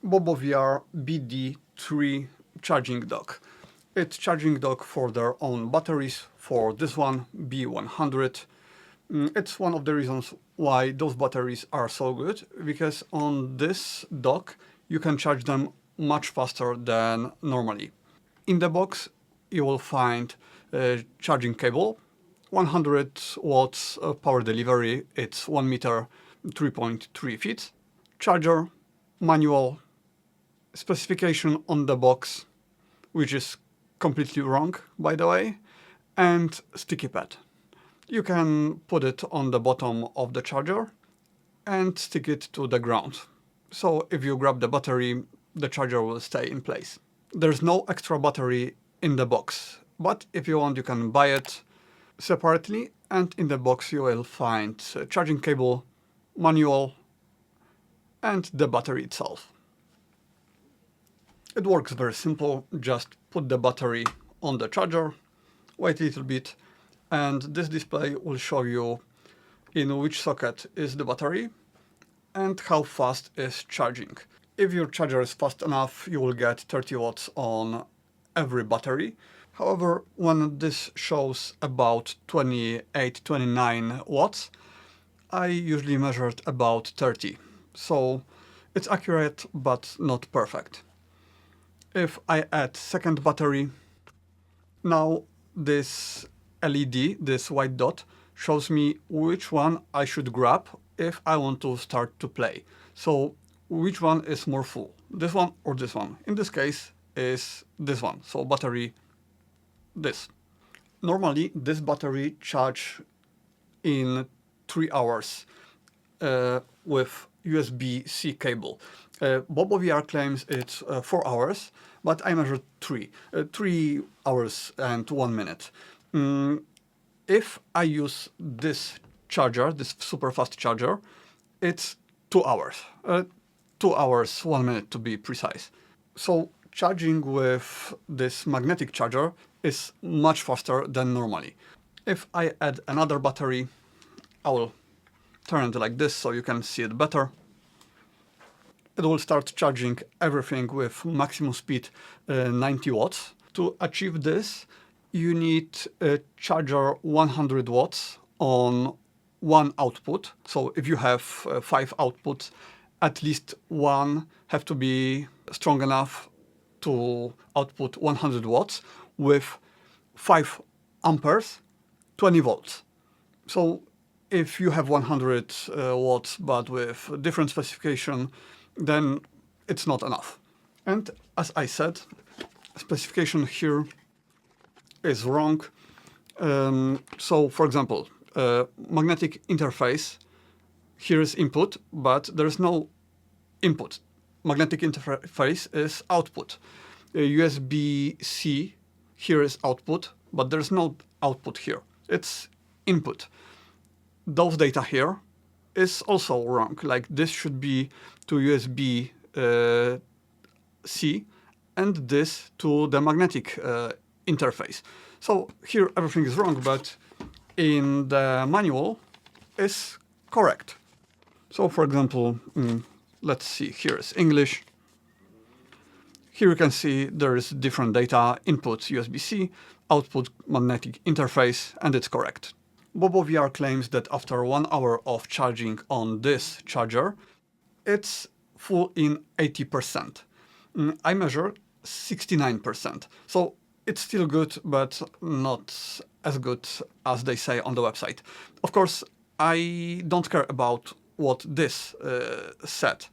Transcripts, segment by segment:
Bobovr BD3 charging dock. It's charging dock for their own batteries, for this one, B100. It's one of the reasons why those batteries are so good, because on this dock you can charge them much faster than normally. In the box you will find a charging cable, 100 watts of power delivery, it's 1 meter, 3.3 feet, charger, manual, specification on the box, which is completely wrong, by the way, and sticky pad. You can put it on the bottom of the charger and stick it to the ground. So if you grab the battery, the charger will stay in place. There's no extra battery in the box, but if you want, you can buy it separately, and in the box you will find a charging cable, manual, and the battery itself. It works very simple, just put the battery on the charger, wait a little bit, and this display will show you in which socket is the battery and how fast is charging. If your charger is fast enough, you will get 30 watts on every battery. However, when this shows about 28-29 watts, I usually measured about 30. So it's accurate, but not perfect. If I add second battery, now this LED, this white dot, shows me which one I should grab if I want to start to play. So which one is more full, this one or this one? In this case is this one, so battery this. Normally this battery charge in 3 hours with USB-C cable. Bobovr claims it's 4 hours, but I measured 3 hours and 1 minute. If I use this charger, this super fast charger, it's 2 hours. 2 hours, 1 minute to be precise. So charging with this magnetic charger is much faster than normally. If I add another battery, I will turn it like this so you can see it better. It will start charging everything with maximum speed 90 watts. To achieve this, you need a charger 100 watts on one output. So if you have 5 outputs, at least one have to be strong enough to output 100 watts with 5 amperes, 20 volts. So if you have 100 watts but with different specification, then it's not enough. And as I said, specification here is wrong. So for example, magnetic interface, here is input, but there is no input. Magnetic interface is output. USB-C, here is output, but there's no output here. It's input. Those data here is also wrong. Like this should be to USB-C and this to the magnetic interface. So here everything is wrong, but in the manual is correct. So for example, let's see, here is English. Here you can see there is different data, input USB-C, output magnetic interface, and it's correct. Bobovr claims that after 1 hour of charging on this charger, it's full in 80%. I measured 69%. So it's still good, but not as good as they say on the website. Of course, I don't care about what this said.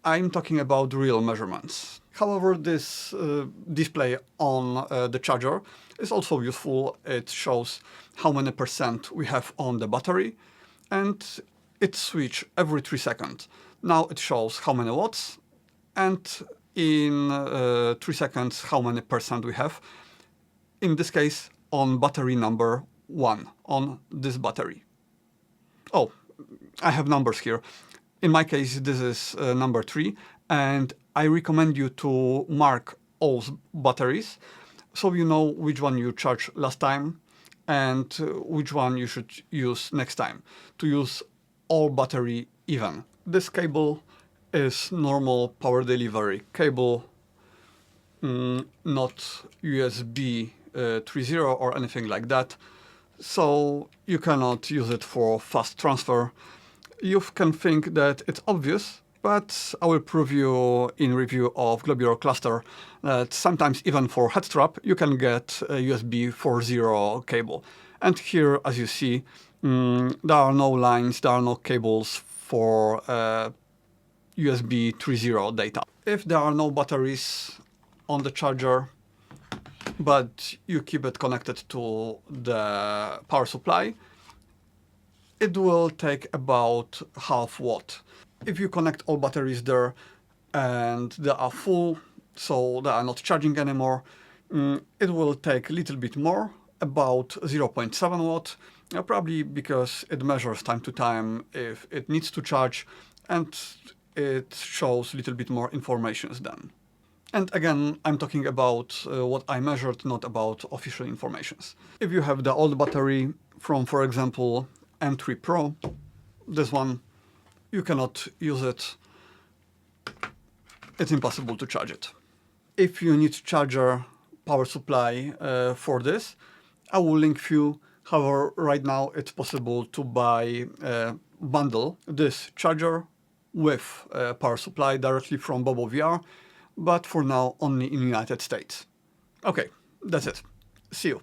I'm talking about real measurements. However, this display on the charger is also useful. It shows how many percent we have on the battery, and it switches every 3 seconds. Now it shows how many watts, and in 3 seconds how many percent we have. In this case, on battery number 1, on this battery. Oh, I have numbers here. In my case, this is number 3, and I recommend you to mark all batteries so you know which one you charged last time and which one you should use next time, to use all battery even. This cable is normal power delivery cable, not USB 3.0 or anything like that. So you cannot use it for fast transfer. You can think that it's obvious, but I will prove you in review of Globular cluster that sometimes even for head strap you can get a USB 4.0 cable. And here, as you see, there are no lines, there are no cables for USB 3.0 data. If there are no batteries on the charger, but you keep it connected to the power supply, it will take about half watt. If you connect all batteries there and they are full, so they are not charging anymore, it will take a little bit more, about 0.7 watt, probably because it measures time to time if it needs to charge, and it shows a little bit more information then. And again, I'm talking about what I measured, not about official informations. If you have the old battery from, for example, M3 Pro, this one, you cannot use it. It's impossible to charge it. If you need charger power supply for this, I will link few. However, right now it's possible to buy bundle this charger with power supply directly from Bobovr, but for now only in the United States. Okay, that's it. See you.